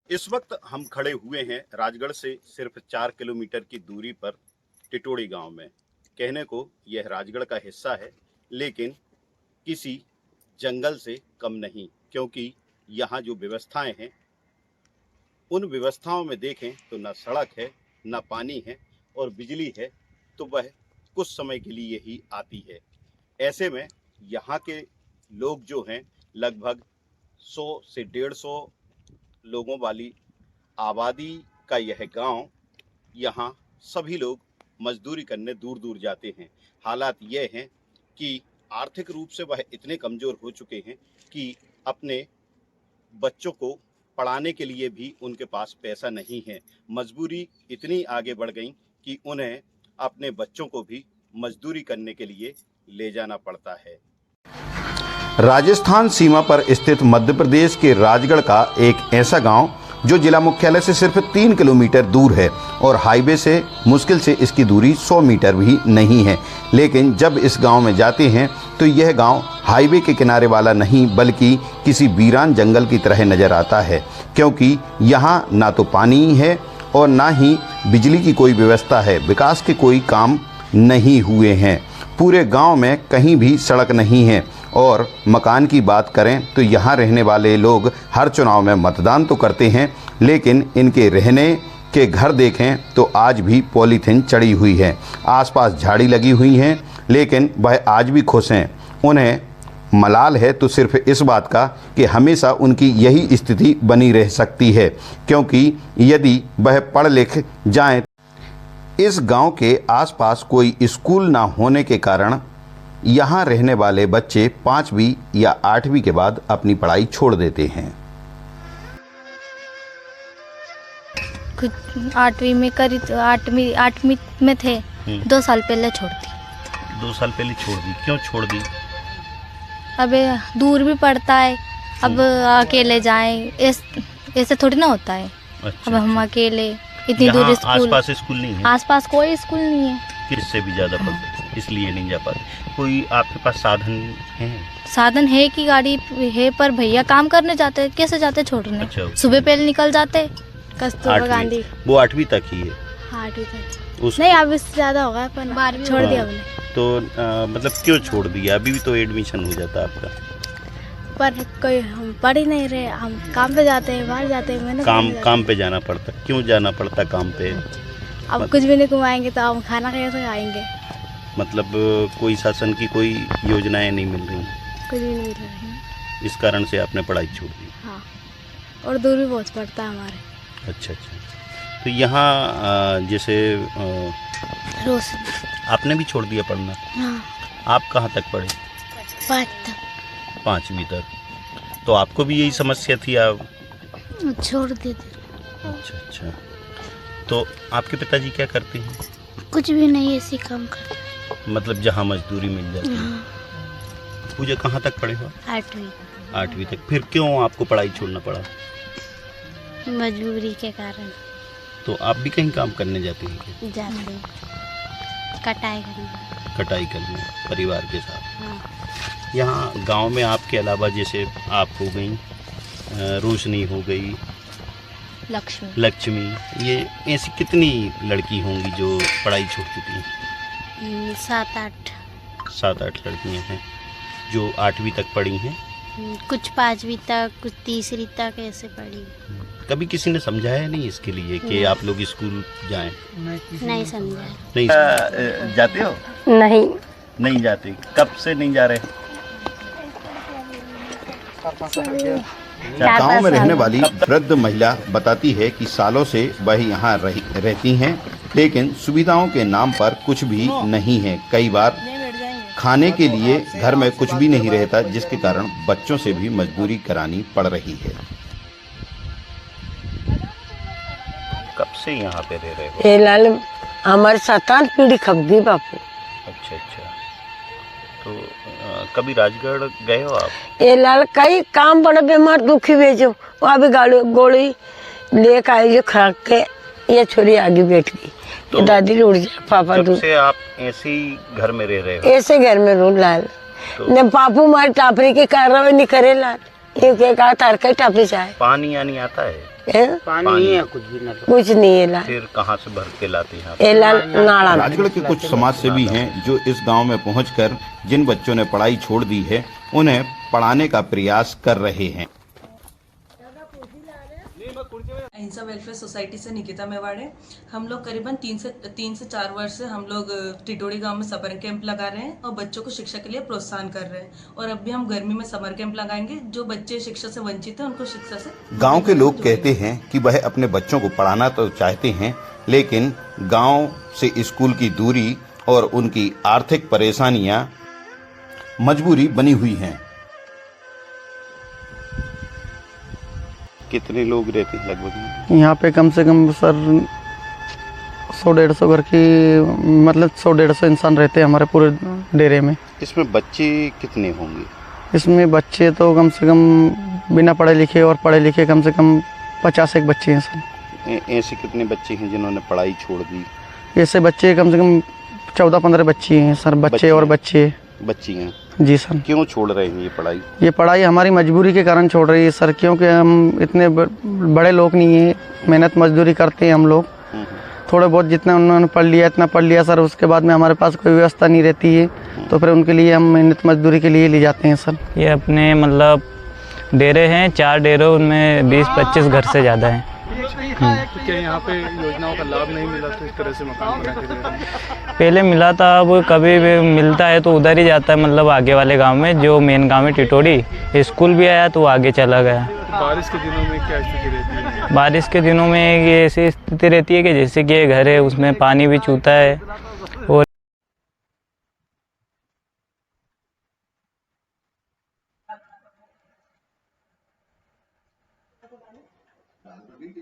इस वक्त हम खड़े हुए हैं राजगढ़ से सिर्फ 4 किलोमीटर की दूरी पर टिटोड़ी गांव में। कहने को यह राजगढ़ का हिस्सा है, लेकिन किसी जंगल से कम नहीं, क्योंकि यहाँ जो व्यवस्थाएं हैं उन व्यवस्थाओं में देखें तो ना सड़क है, ना पानी है, और बिजली है तो वह कुछ समय के लिए ही आती है। ऐसे में यहाँ के लोग जो हैं लगभग 100 से 150 लोगों वाली आबादी का यह गांव, यहाँ सभी लोग मजदूरी करने दूर दूर जाते हैं। हालात यह हैं कि आर्थिक रूप से वह इतने कमज़ोर हो चुके हैं कि अपने बच्चों को पढ़ाने के लिए भी उनके पास पैसा नहीं है। मजबूरी इतनी आगे बढ़ गई कि उन्हें अपने बच्चों को भी मजदूरी करने के लिए ले जाना पड़ता है। राजस्थान सीमा पर स्थित मध्य प्रदेश के राजगढ़ का एक ऐसा गांव जो जिला मुख्यालय से सिर्फ 3 किलोमीटर दूर है और हाईवे से मुश्किल से इसकी दूरी 100 मीटर भी नहीं है। लेकिन जब इस गांव में जाते हैं तो यह गांव हाईवे के किनारे वाला नहीं बल्कि किसी वीरान जंगल की तरह नज़र आता है, क्योंकि यहाँ ना तो पानी है और ना ही बिजली की कोई व्यवस्था है। विकास के कोई काम नहीं हुए हैं। पूरे गांव में कहीं भी सड़क नहीं है और मकान की बात करें तो यहाँ रहने वाले लोग हर चुनाव में मतदान तो करते हैं, लेकिन इनके रहने के घर देखें तो आज भी पॉलीथीन चढ़ी हुई है। आसपास झाड़ी लगी हुई हैं, लेकिन वह आज भी खुश हैं। उन्हें मलाल है तो सिर्फ इस बात का कि हमेशा उनकी यही स्थिति बनी रह सकती है, क्योंकि यदि वह पढ़ लिख जाएं, इस गांव के आसपास कोई स्कूल ना होने के कारण यहाँ रहने वाले बच्चे 5वीं या 8वीं के बाद अपनी पढ़ाई छोड़ देते हैं। कुछ 8वीं में करी तो 8वीं में थे, 2 साल पहले छोड़ दी। 2 साल पहले छोड़ दी। क्यों छोड़ दी? अबे दूर भी पड़ता है, अब अकेले जाएं ऐसे थोड़ी ना होता है। अच्छा, अब हम अकेले इतनी दूर स्कूल, आसपास स्कूल नहीं है? आसपास कोई स्कूल नहीं है। किससे भी ज़्यादा पड़ता है, इसलिए नहीं जा पाते। कोई आपके पास साधन है? साधन है कि गाड़ी है, पर भैया काम करने जाते हैं, कैसे जाते छोड़ने? अच्छा, सुबह पहले निकल जाते। कस्तूरबा गांधी वो 8वीं तक ही है? 8वीं तक नहीं, अब इससे ज़्यादा होगा, पर 12वीं छोड़ दिया हमने। तो मतलब क्यों छोड़ दिया? अभी भी तो एडमिशन हो जाता आपका। पर कोई हम पढ़ ही नहीं रहे, हम काम पे जाते हैं, बाहर जाते हैं। मैंने काम पे जाना पड़ता। क्यों जाना पड़ता काम पे? अब कुछ भी नहीं कमाएंगे तो हम खाना कैसे खाएंगे? मतलब कोई शासन की कोई योजनाएं नहीं मिल रही? कुछ भी नहीं मिल रही। इस कारण से आपने पढ़ाई छोड़ दी? हाँ, और दूर भी बहुत पड़ता है हमारे। अच्छा अच्छा। तो यहाँ जैसे रोज आपने भी छोड़ दिया पढ़ना? हाँ। आप कहाँ तक पढ़े? 5 तक। 5वीं तक। तो आपको भी यही समस्या थी? आप छोड़ देते। अच्छा अच्छा। तो आपके पिताजी क्या करते हैं? कुछ भी नहीं, ऐसे काम करते। मतलब जहाँ मजदूरी मिल जाती है। पूजा कहाँ तक पढ़े हो? 8वीं। 8वीं तक। फिर क्यों आपको पढ़ाई छोड़ना पड़ा? मजबूरी के कारण। तो आप भी कहीं काम करने जाते हैं क्या? जाते हैं, कटाई करने परिवार के साथ। हाँ। यहाँ गांव में आपके अलावा जैसे आप हो गई, रोशनी हो गई, लक्ष्मी, ये ऐसी कितनी लड़की होंगी जो पढ़ाई छोड़ चुकी हैं? 7-8 लड़कियाँ हैं जो 8वीं तक पढ़ी हैं। कुछ 5वीं तक, कुछ 3री तक ऐसे पढ़ी। कभी किसी ने समझाया नहीं इसके लिए कि आप लोग स्कूल जाएं? नहीं समझा। नहीं जाते हो? नहीं जाते। कब से नहीं जा रहे? गांव में रहने वाली वृद्ध महिला बताती है कि सालों से वह यहाँ रहती हैं, लेकिन सुविधाओं के नाम पर कुछ भी नहीं है। कई बार खाने के लिए घर में कुछ भी नहीं रहता, जिसके कारण बच्चों से भी मजदूरी करानी पड़ रही है। कब से यहाँ पे रह रहे हो? ये लाल हमारे 7 पीढ़ी खप गई बापू। अच्छा अच्छा। तो कभी राजगढ़ गए हो आप? ये लाल कई काम बड़ा बीमार दुखी भेजो, वहाँ भी गोली लेकर आई जो खा के ये छोरी आगे बैठ गई। तो दादी उड़ जाए पापा दूर से। आप ऐसे ही घर में रह रहे हो? ऐसे घर में रो लाल। तो न पापू मारे टापरी की कार्रवाई नहीं करे लाल। एक आध तारका टापी जाए पानी यानी आता है? हैं? पानी नहीं है, कुछ नहीं है ला फिर कहाँ से भर के लाते हैं आप? ये ला नाला में। राजगढ़ के कुछ समाज सेवी हैं जो इस गांव में पहुंचकर जिन बच्चों ने पढ़ाई छोड़ दी है उन्हें पढ़ाने का प्रयास कर रहे हैं। अहिंसा वेलफेयर सोसाइटी से निकिता मेवाड़े। हम लोग करीबन 3 से 4 वर्ष से हम लोग टिटोड़ी गांव में समर कैंप लगा रहे हैं और बच्चों को शिक्षा के लिए प्रोत्साहन कर रहे हैं। और अब भी हम गर्मी में समर कैंप लगाएंगे। जो बच्चे शिक्षा से वंचित हैं उनको शिक्षा से गांव के लोग कहते हैं कि वह अपने बच्चों को पढ़ाना तो चाहते हैं, लेकिन गांव से स्कूल की दूरी और उनकी आर्थिक परेशानियां मजबूरी बनी हुई हैं। कितने लोग रहते हैं लगभग? यहाँ पे कम से कम सर 100-150 घर की, मतलब 100-150 इंसान रहते हैं हमारे पूरे डेरे में। इसमें बच्चे कितने होंगे? इसमें बच्चे तो कम से कम बिना पढ़े लिखे और पढ़े लिखे कम से कम 50 एक बच्चे हैं सर। ऐसे कितने बच्चे हैं जिन्होंने पढ़ाई छोड़ दी? ऐसे बच्चे कम से कम 14-15 बच्चे हैं सर, बच्चे और बच्चे। बच्ची हैं? जी सर। क्यों छोड़ रहे हैं ये पढ़ाई? ये पढ़ाई हमारी मजबूरी के कारण छोड़ रही है सर, क्योंकि हम इतने बड़े लोग नहीं हैं, मेहनत मजदूरी करते हैं हम लोग। थोड़े बहुत जितना उन्होंने पढ़ लिया इतना पढ़ लिया सर, उसके बाद में हमारे पास कोई व्यवस्था नहीं रहती है, तो फिर उनके लिए हम मेहनत मजदूरी के लिए ले जाते हैं सर। ये अपने मतलब डेरे हैं, 4 डेरे, उनमें 20-25 घर से ज़्यादा हैं। तो क्या यहाँ पे योजनाओं का लाभ नहीं मिला तो इस तरह से मकान बना के दे रहे हैं? पहले मिला था, अब कभी भी मिलता है तो उधर ही जाता है, मतलब आगे वाले गांव में, जो मेन गांव है टिटोड़ी। स्कूल भी आया तो वो आगे चला गया। बारिश के दिनों में क्या स्थिति रहती है? बारिश के दिनों में ये ऐसी स्थिति रहती है कि जैसे कि ये घर है उसमें पानी भी चूता है और अभी